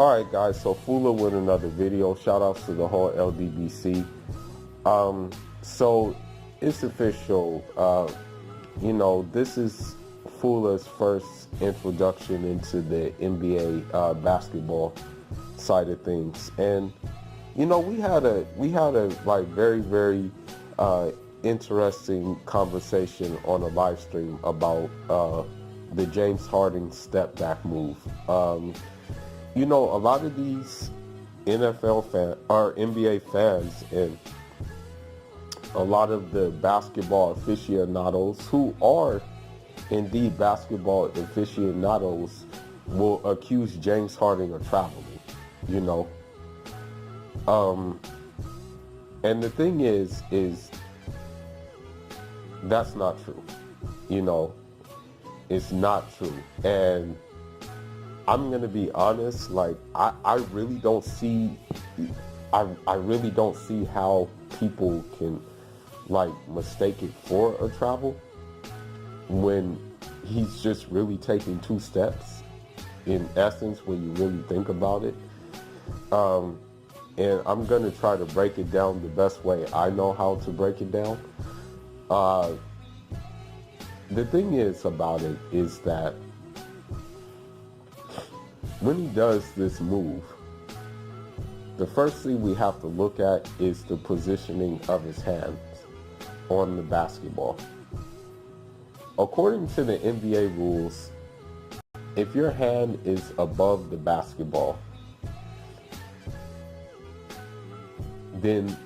Alright guys, so Fula with another video. Shout outs to the whole LDBC. So it's official. This is Fula's first introduction into the NBA basketball side of things. And we had a like very interesting conversation on a live stream about the James Harden step back move. A lot of these NFL fans or NBA fans and a lot of the basketball aficionados who are indeed basketball aficionados will accuse James Harden of traveling, and the thing is that's not true. It's not true. And I'm gonna be honest, like I really don't see how people can like mistake it for a travel when he's just really taking two steps in essence when you really think about it. And I'm gonna try to break it down the best way I know how to break it down. The thing is about it is that when he does this move, the first thing we have to look at is the positioning of his hands on the basketball. According to the NBA rules, if your hand is above the basketball, then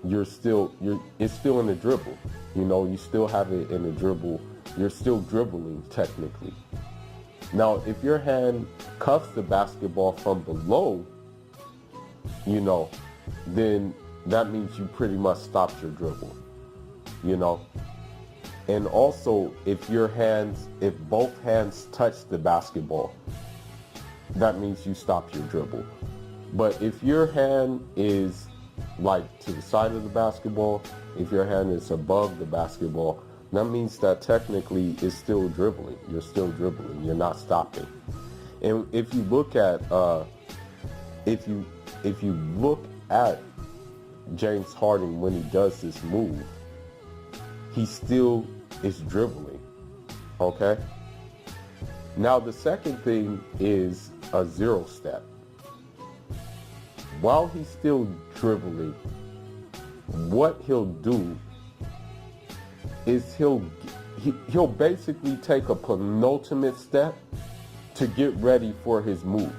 it's still in a dribble. You still have it in a dribble. You're still dribbling technically. Now, if your hand cuffs the basketball from below, then that means you pretty much stopped your dribble, And also, if both hands touch the basketball, that means you stopped your dribble. But if your hand is like to the side of the basketball, if your hand is above the basketball, that means that technically it's still dribbling. You're still dribbling. You're not stopping. And if you look at James Harden when he does this move, he still is dribbling. Okay? Now the second thing is a zero step. While he's still dribbling, what he'll do is he'll basically take a penultimate step to get ready for his move.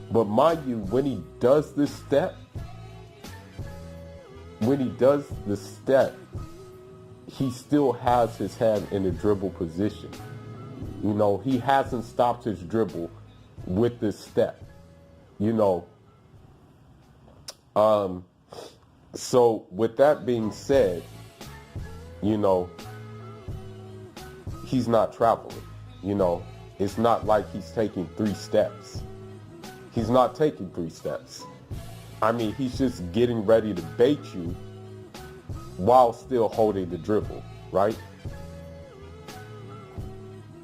But mind you, when he does the step, he still has his hand in a dribble position. He hasn't stopped his dribble with this step. So with that being said, he's not traveling. It's not like he's taking 3 steps. He's not taking 3 steps. I mean, he's just getting ready to bait you while still holding the dribble, right?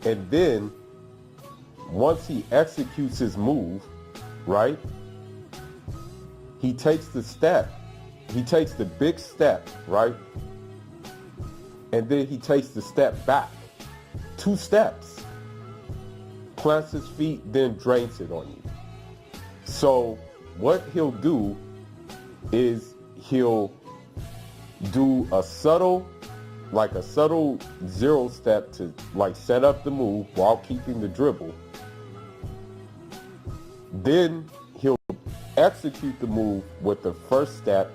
And then once he executes his move, right? He takes the step. He takes the big step, right? And then he takes the step back. 2 steps. Plants his feet, then drains it on you. So what he'll do is he'll do a subtle zero step to like set up the move while keeping the dribble. Then he'll execute the move with the first step,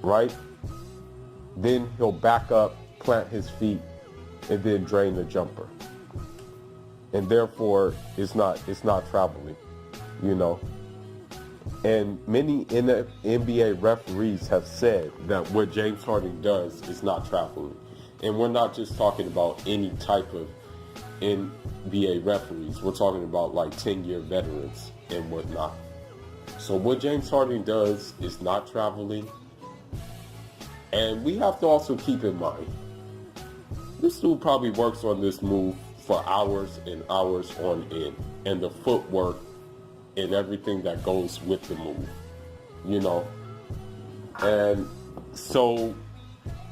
right? Then he'll back up, plant his feet, and then drain the jumper. And therefore, it's not traveling, And many NBA referees have said that what James Harden does is not traveling. And we're not just talking about any type of NBA referees. We're talking about like 10-year veterans and whatnot. So what James Harden does is not traveling. And we have to also keep in mind, this dude probably works on this move for hours and hours on end. And the footwork and everything that goes with the move, you know. And so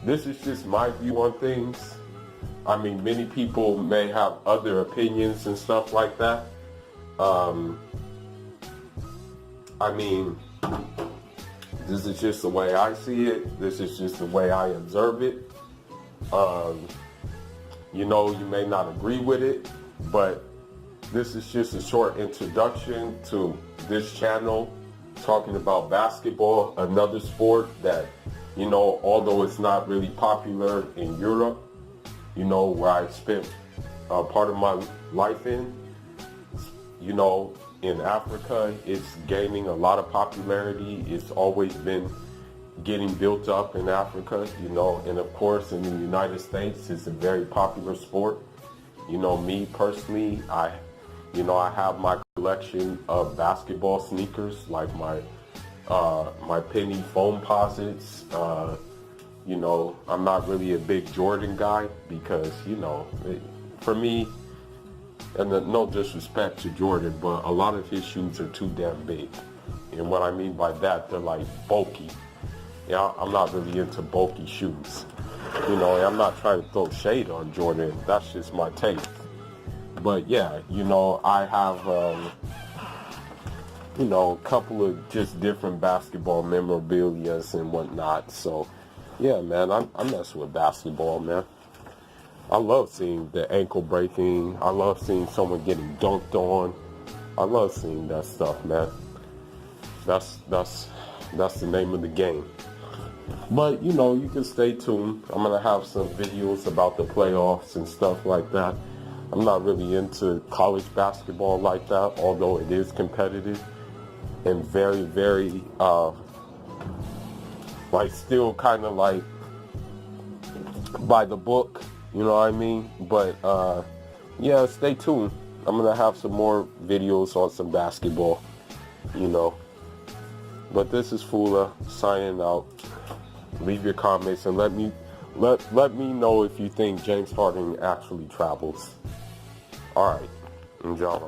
this is just my view on things. I mean, many people may have other opinions and stuff like that. I mean, this is just the way I see it. This is just the way I observe it. You know, you may not agree with it, but this is just a short introduction to this channel, talking about basketball, another sport that, you know, although it's not really popular in Europe, you know, where I spent part of my life in, you know, in Africa, it's gaining a lot of popularity. It's always been getting built up in Africa, you know, and of course in the United States, it's a very popular sport. You know, me personally, I have my collection of basketball sneakers, like my penny foam posits. You know, I'm not really a big Jordan guy because, you know, for me, and no disrespect to Jordan, but a lot of his shoes are too damn big. And what I mean by that, they're like bulky. Yeah, I'm not really into bulky shoes. You know, I'm not trying to throw shade on Jordan. That's just my taste. But yeah, you know, I have, you know, a couple of just different basketball memorabilias and whatnot. So yeah, man, I'm messing with basketball, man. I love seeing the ankle breaking. I love seeing someone getting dunked on. I love seeing that stuff, man. That's the name of the game. But, you know, you can stay tuned. I'm going to have some videos about the playoffs and stuff like that. I'm not really into college basketball like that, although it is competitive and very, very, like, still kind of like by the book, you know what I mean? But, yeah, stay tuned. I'm going to have some more videos on some basketball, you know. But this is Fula signing out. Leave your comments and let me know if you think James Harden actually travels. All right, enjoy.